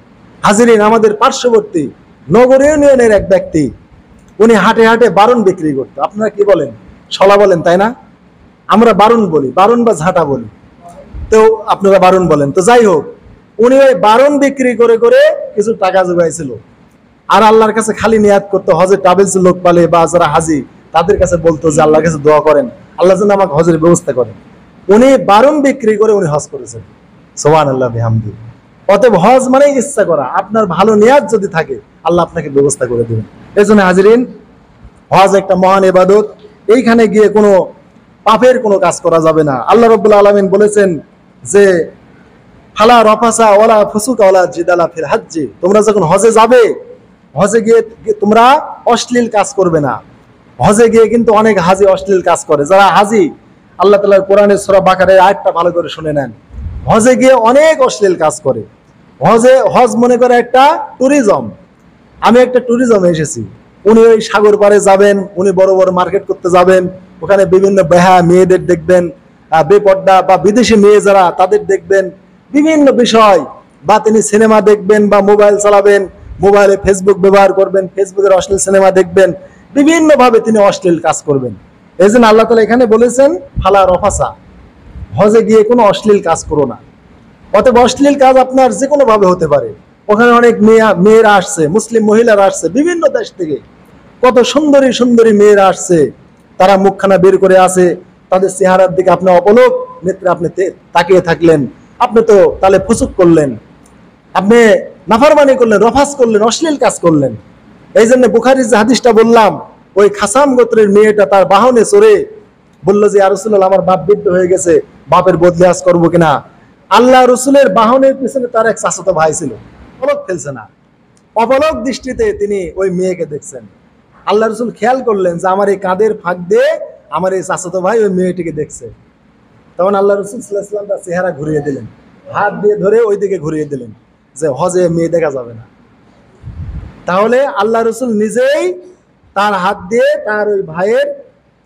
হাজিরিন, আমাদের পার্শ্ববর্তী নগর ইউনিয়নের এক ব্যক্তি, উনি হাটে হাটে বারণ বিক্রি করতো। আপনারা কি বলেন? শলা বলেন, তাই না? আমরা বারণ বলি, বারণ বা ঝাঁটা বলি, তো আপনারা বারণ বলেন। তো যাই হোক, উনি ওই বারণ বিক্রি করে করে কিছু টাকা জোগাইছিল, আর আল্লাহর কাছে খালি নিয়াত করতো, হজের ট্রাভেলস লোক পালে বা যারা হাজি তাদের কাছে বলতো যে আল্লাহর কাছে দোয়া করেন, আল্লাহ যেন আমাকে হজের ব্যবস্থা করেন। উনি বারণ বিক্রি করে উনি হজ করেছেন। সুবহানাল্লাহ বিহামদি। অতএব হজ মানে ইচ্ছা করা, আপনার ভালো নিয়াত যদি থাকে আল্লাহ আপনাকে ব্যবস্থা করে দেবেন। এই জন্য হাজিরিন, হজ একটা মহান ইবাদত, এইখানে গিয়ে কোনো পাপের কোনো কাজ করা যাবে না। আল্লাহ রাব্বুল আলামিন বলেছেন যে ফালা রফাসা ওয়ালা ফুসুকা ওয়ালা জিদালা ফিল হজ্জি, তোমরা যখন হজে যাবে, হজে গিয়ে তোমরা অশ্লীল কাজ করবে না। হজে গিয়ে কিন্তু অনেক হাজি অশ্লীল কাজ করে। যারা হাজি, আল্লাহ তাআলার কোরআনের সূরা বাকারার আয়াতটা ভালো করে শুনে নেন, হজে গিয়ে অনেক অশ্লীল কাজ করে। হজ মনে করে একটা ট্যুরিজম। আমি একটা ট্যুরিজমে এসেছি, উনি ওই সাগর পাড়ে যাবেন, উনি বড় বড় মার্কেট করতে যাবেন, ওখানে বিভিন্ন বেহা মেয়েদের দেখবেন, বেপর্দা বা বিদেশি মেয়ে যারা, তাদের দেখবেন বিভিন্ন বিষয়, বা তিনি সিনেমা দেখবেন বা মোবাইল চালাবেন, মোবাইলে ফেসবুক ব্যবহার করবেন, ফেসবুকের অশ্লীল সিনেমা দেখবেন, বিভিন্নভাবে তিনি অশ্লীল কাজ করবেন। এই জন্য আল্লাহ তাআলা এখানে বলেছেন ফালা রফাসা, হজে গিয়ে কোনো অশ্লীল কাজ করো না। অতএব অশ্লীল কাজ আপনার যে কোনো ভাবে হতে পারে। ওখানে অনেক মেয়েরা আসছে, মুসলিম মহিলারা আসছে বিভিন্ন দেশ থেকে, কত সুন্দরী সুন্দরী মেয়েরা আসছে, তারা মুখখানা বের করে আছে, তাদের চেহারার দিকে আপনি অপলক নেত্রে আপনি তাকিয়ে থাকলেন, আপনি তো তাহলে ফুসুক করলেন, আপনি নাফরমানি করলেন, রফাস করলেন, অশ্লীল কাজ করলেন। এই জন্য বুখারীর যে হাদিসটা বললাম, ওই খাসাম গোত্রের মেয়েটা তার বাহনে চড়ে বললো যে ইয়া রাসূলুল্লাহ, আমার বাপ বৃদ্ধ হয়ে গেছে, বাপের বদলে আজ করবো কিনা। আল্লাহ রসুলের বাহনের পিছনে তার এক চাচাতো ভাই ছিল, পলক ফেলছে না, অপলক দৃষ্টিতে তিনি ওই মেয়েকে দেখছেন। আল্লাহ রসুল খেয়াল করলেন যে আমার এই কাঁধের ফাঁক দিয়ে আমার এই চাচাতো ভাই ওই মেয়েটিকে দেখছে। তখন আল্লাহ রসুল সাল্লাল্লাহু আলাইহি ওয়াসাল্লাম তার চেহারা ঘুরিয়ে দিলেন, হাত দিয়ে ধরে ওই দিকে ঘুরিয়ে দিলেন যে হজে মেয়ে দেখা যাবে না। তাহলে আল্লাহ রসুল নিজেই তার হাত দিয়ে তার ওই ভাইয়ের,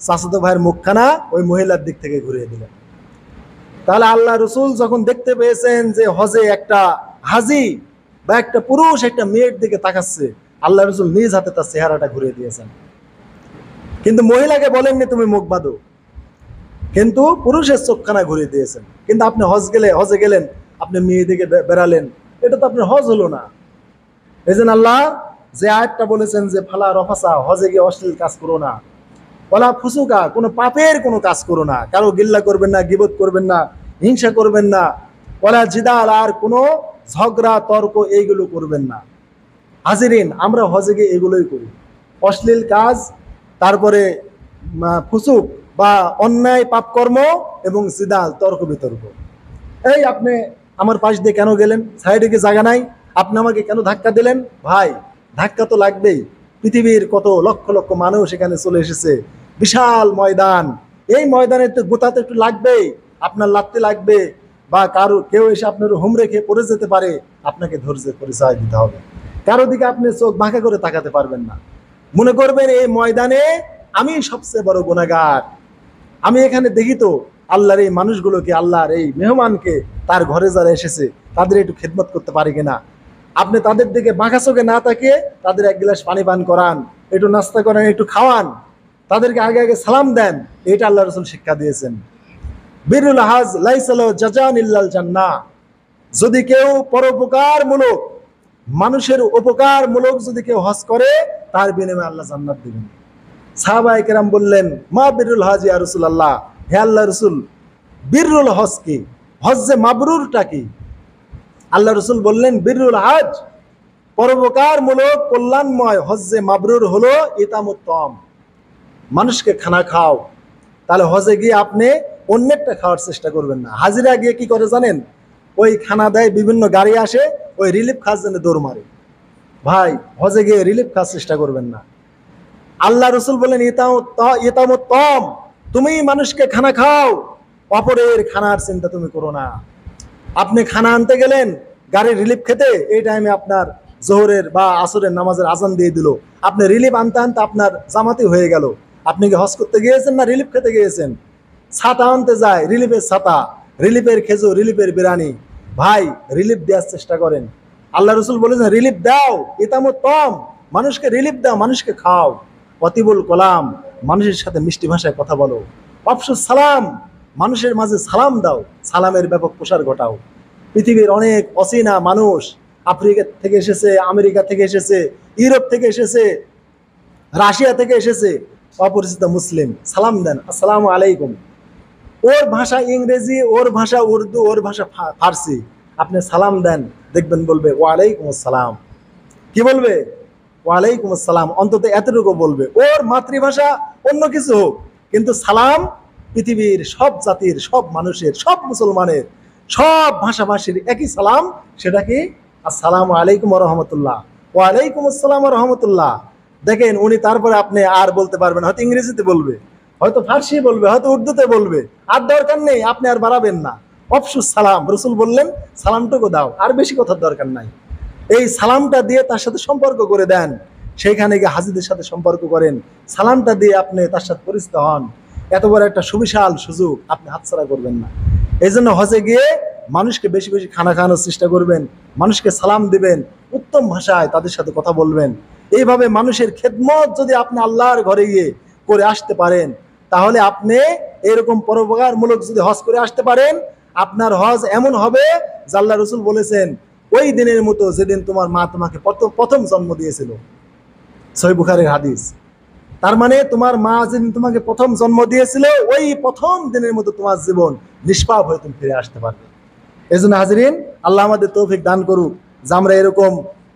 চাচাতো ভাইয়ের মুখখানা ওই মহিলার দিক থেকে ঘুরিয়ে দিলেন। তাহলে আল্লাহ রসুল যখন দেখতে পেয়েছেন যে হজে একটা হাজি বা একটা পুরুষ একটা মেয়ের দিকে তাকাচ্ছে, আল্লাহ রসুল নিজ হাতে তার চেহারাটা ঘুরিয়ে দিয়েছেন। কিন্তু মহিলাকে বলেননি তুমি মুখ বাঁধো, কিন্তু পুরুষের চোখখানা ঘুরিয়ে দিয়েছেন। কিন্তু আপনি হজে গেলেন, আপনি মেয়ে দিকে বেড়ালেন, এটা তো আপনার হজ হলো না। এই জন্য আল্লাহ যে আয়াতটা বলেছেন যে ফালা রফাসা, হজে গিয়ে অশ্লীল কাজ করো না, ওয়ালা ফুসুকা, কোনো পাপের কোনো কাজ করো না, কারো গিল্লা করবেন না, গীবত করবেন না, হিংসা করবেন না, ওয়ালা জিদাল, আর কোনো ঝগড়া তর্ক এইগুলো করবেন না। হাজিরিন, আমরা হজে গিয়ে এগুলোই করি, অশ্লীল কাজ, তারপরে ফুসুক বা অন্যায় পাপকর্ম এবং জিদাল, তর্ক বিতর্ক। এই আপনি আমার পাশ দিয়ে কেন গেলেন, সাইডে কি জায়গা নাই, আপনি আমাকে কেন ধাক্কা দিলেন? ভাই, ধাক্কা তো লাগবেই, পৃথিবীর কত লক্ষ লক্ষ মানুষ এখানে চলে এসেছে, বিশাল ময়দান, এই ময়দানে তো গোতাতে একটু লাগবেই, আপনার লাগতে লাগবে, বা কেউ এসে আপনার হুমড়ে খেয়ে পড়ে যেতে পারে, আপনাকে ধৈর্যের পরিচয় দিতে হবে। কারো দিকে আপনি চোখ বাঁকা করে তাকাতে পারবেন না, মনে করবেন এই ময়দানে আমি সবচেয়ে বড় গুনাহগার। আমি এখানে দেখি তো আল্লাহর এই মানুষগুলোকে, আল্লাহর এই মেহমানকে, তার ঘরে যারা এসেছে তাদের একটু খেদমত করতে পারি কিনা। আপনি তাদের দিকে বাঁকা চোখে না তাকিয়ে তাদের এক গ্লাস পানি পান করান, একটু নাস্তা করান, একটু খাওয়ান, তাদেরকে আগে আগে সালাম দেন। এটা আল্লাহ রাসূল শিক্ষা দিয়েছেন। বিরুল হাজ লাইসা লাহু জাযান ইল্লাল জান্নাহ, যদি কেউ পরোপকারমূলক, মানুষের উপকারমূলক যদি কেউ হজ করে, তার বিনিময়ে আল্লাহ জান্নাত দিবেন। সাহাবায়ে কেরাম বললেন, মা বিরুল হাজ ইয়া রাসূলুল্লাহ, হে আল্লাহ রাসূল, বিরুল হজ কি, হজ্জে মাবরুরটা কি? আল্লাহ রসুল বললেন, বিরুল হাজ, পরোপকারমূলক কল্যাণময় হজ্জে মাবরুর হলো ইতামুত্তম, মানুষকে খানা খাও। তাহলে হজে গিয়ে আপনি অন্যেরটা খাওয়ার চেষ্টা করবেন না। হাজিরা গিয়ে কি করে জানেন, ওই খানা দেয়, বিভিন্ন গাড়ি আসে, ওই রিলিফ খাওয়ার জন্য দৌড় মারে। ভাই, হজে গিয়ে রিলিফ খাওয়ার চেষ্টা করবেন না। আল্লাহ রসুল বলেন ইতামুত্তম, তুমি মানুষকে খানা খাও, অপরের খানার চিন্তা তুমি করো না। আপনি খানা আনতে গেলেন, গাড়ির রিলিফ খেতে, এই টাইমে আপনার জোহরের বা আসরের নামাজের আজান দিয়ে দিল, আপনি রিলিফ আনতে আনতে আপনার জামাতি হয়ে গেল। আপনি কি হজ করতে গিয়েছেন না রিলিফ খেতে গিয়েছেন? ছাতা আনতে যায়, রিলিফের ছাতা, রিলিফের খেজুর, রিলিফের বিরানি। ভাই, রিলিফ দেওয়ার চেষ্টা করেন। আল্লাহ রসুল বলেছেন রিলিফ দাও, ইতামুত্তম, মানুষকে রিলিফ দাও, মানুষকে খাও। অতিবুল কলাম, মানুষের সাথে মিষ্টি ভাষায় কথা বলো। অফসুস সালাম, মানুষের মাঝে সালাম দাও, সালামের ব্যাপক প্রসার ঘটাও। পৃথিবীর অনেক অচেনা মানুষ আফ্রিকা থেকে এসেছে, আমেরিকা থেকে এসেছে, ইউরোপ থেকে এসেছে, রাশিয়া থেকে এসেছে, অপরিচিত মুসলিম, সালাম দেন, আসসালামু আলাইকুম। ওর ভাষা ইংরেজি, ওর ভাষা উর্দু, ওর ভাষা ফার্সি, আপনি সালাম দেন, দেখবেন বলবে ওয়ালাইকুম আসসালাম। কি বলবে? ওয়ালাইকুম আসসালাম। অন্তত এতটুকু বলবে, ওর মাতৃভাষা অন্য কিছু হোক, কিন্তু সালাম পৃথিবীর সব জাতির, সব মানুষের, সব মুসলমানের, সব ভাষাভাষীর একই সালাম। সেটা কি? আসসালামু আলাইকুম ওয়া রাহমাতুল্লাহ, ওয়ালাইকুম আসসালাম ওয়া রাহমাতুল্লাহ। দেখেন, উনি তারপরে আপনি আর বলতে পারবেন, হয়তো ইংরেজিতে বলবে, হয়তো ফার্সি বলবে, হয়তো উর্দুতে বলবে, আর দরকার নেই, আপনি আর বাড়াবেন না। অফসুস সালাম, রসুল বললেন সালামটুকু দাও, আর বেশি কথার দরকার নাই। এই সালামটা দিয়ে তার সাথে সম্পর্ক করে দেন, সেইখানে গিয়ে হাজিদের সাথে সম্পর্ক করেন, সালামটা দিয়ে আপনি তার সাথে পরিচিত হন। এত বড় একটা সুবিশাল সুযোগ আপনি হাতছাড়া করবেন না। এই জন্য হজে গিয়ে মানুষকে বেশি বেশি খানা খাওয়ানোর চেষ্টা করবেন, মানুষকে সালাম দিবেন, উত্তম ভাষায় তাদের সাথে কথা বলবেন। এইভাবে মানুষের খেদমত যদি আপনি আল্লাহর ঘরে গিয়ে করে আসতে পারেন, তাহলে আপনি এরকম পরোপকারমূলক যদি হজ করে আসতে পারেন, আপনার হজ এমন হবে যে আল্লাহ রসুল বলেছেন ওই দিনের মতো যেদিন তোমার মা তোমাকে প্রথম জন্ম দিয়েছিল। সহিহ বুখারীর হাদিস। তার মানে তোমার মা যেদিন তোমাকে প্রথম জন্ম দিয়েছিল ওই প্রথম দিনের মতো তোমার জীবন নিষ্পাপ হয়ে তুমি ফিরে আসতে পারবে। এই জন্য হাজরিন, আল্লাহ আমাদের তৌফিক দান করুক যে আমরা এরকম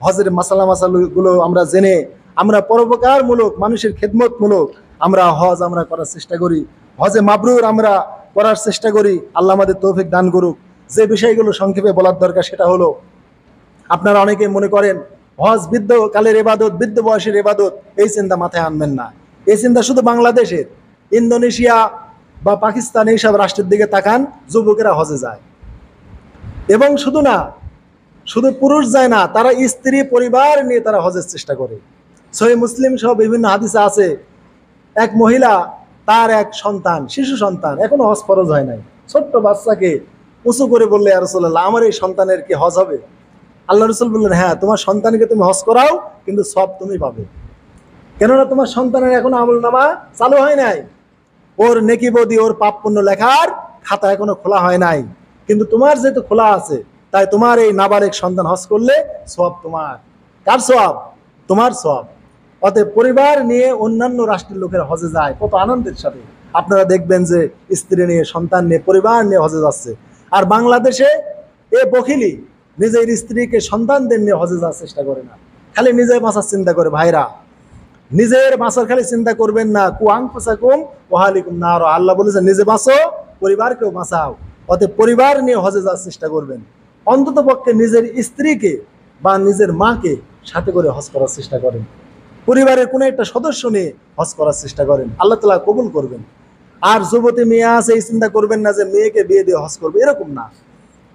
হজের মাসালাগুলো আমরা জেনে আমরা পরোপকারমূলক মানুষের খেদমতমূলক আমরা হজ আমরা করার চেষ্টা করি, হজে মাবরুর আমরা করার চেষ্টা করি। আল্লাহ আমাদের তৌফিক দান করুক। যে বিষয়গুলো সংক্ষেপে বলার দরকার সেটা হলো, আপনারা অনেকে মনে করেন হজ বৃদ্ধ কালের ইবাদত, বৃদ্ধ বয়সের ইবাদত, এই চিন্তা মাথায় আনবেন না। এই চিন্তা শুধু বাংলাদেশের, ইন্দোনেশিয়া বা পাকিস্তান এইসব রাষ্ট্রের দিকে তাকান, যুবকেরা হজে যায়। এবং শুধু না, শুধু পুরুষ যায় না, তারা স্ত্রী পরিবার নিয়ে তারা হজের চেষ্টা করে। সহিহ মুসলিম সহ বিভিন্ন হাদিসে আছে, এক মহিলা তার এক সন্তান, শিশু সন্তান, এখনো হজ ফরজ হয় নাই, ছোট্ট বাচ্চাকে উঁচু করে বললে, ইয়া রাসূলুল্লাহ, আমার এই সন্তানের কি হজ হবে? আল্লাহ রসুল বললেন, হ্যাঁ, তোমার সন্তানকে তুমি হজ করাও, কিন্তু সব তুমি পাবে। কেননা তোমার সন্তানের এখনো আমলনামা চালু হয় নাই, ওর নেকি বদি, ওর পাপ পুণ্য লেখার খাতা এখনো খোলা হয় নাই। কিন্তু তোমার যেহেতু খোলা আছে, তাই তোমার এই নাবালেগ সন্তান হজ করলে সব তোমার। কার সওয়াব? তোমার সওয়াব। অতএব পরিবার নিয়ে অন্যান্য রাষ্ট্রের লোকের হজে যায় কত আনন্দের সাথে। আপনারা দেখবেন যে স্ত্রী নিয়ে, সন্তান নিয়ে, পরিবার নিয়ে হজে যাচ্ছে। আর বাংলাদেশে এ বখিলি নিজের স্ত্রীকে সন্তানদের নিয়ে হজে যাওয়ার চেষ্টা করে না, খালি নিজের বাঁচার চিন্তা করে। ভাইরা, নিজের বাঁচার খালি চিন্তা করবেন না। কু আনফুসাকুম ওয়া আহলিকুম নার, আল্লাহ বলেছেন নিজে বাঁচো, পরিবারকেও বাঁচাও। অতএব পরিবার নিয়ে হজে যাওয়ার চেষ্টা করবেন। অন্তত পক্ষে নিজের স্ত্রীকে বা নিজের মাকে সাথে করে হজ করার চেষ্টা করেন। পরিবারের কোনো একটা সদস্য নিয়ে হজ করার চেষ্টা করেন, আল্লাহ তাআলা কবুল করবেন। আর যুবতী মেয়ে আছে, এই চিন্তা করবেন না যে মেয়েকে বিয়ে দিয়ে হজ করবে, এরকম না।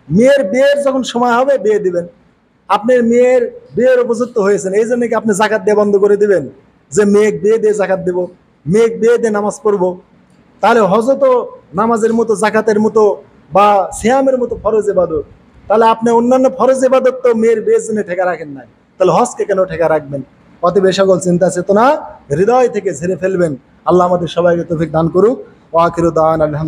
মেয়ের বিয়ের যখন সময় হবে বিয়ে দিবেন। আপনার মেয়ের বিয়ের উপযুক্ত হয়েছেন, এই জন্য কি আপনি যাকাত দিয়ে বন্ধ করে দিবেন যে মেয়ে বিয়ে দিয়ে যাকাত দেব, মেয়ে বিয়ে দিয়ে নামাজ পড়বো? তাহলে হজ তো নামাজের মতো, যাকাতের মতো বা সিয়ামের মতো ফরজ ইবাদত। তাহলে আপনি অন্যান্য ফরজ ইবাদত তো মেয়ের বিয়ের জন্য ঠেকা রাখেন নাই, তাহলে হজকে কেন ঠেকা রাখবেন? অতএব এ সকল চিন্তা চেতনা হৃদয় থেকে ঝেড়ে ফেলবেন। আল্লাহ আমাদের সবাইকে তৌফিক দান করুক। ওয়া আখিরু দাওয়ানা আলহামদুলিল্লাহ।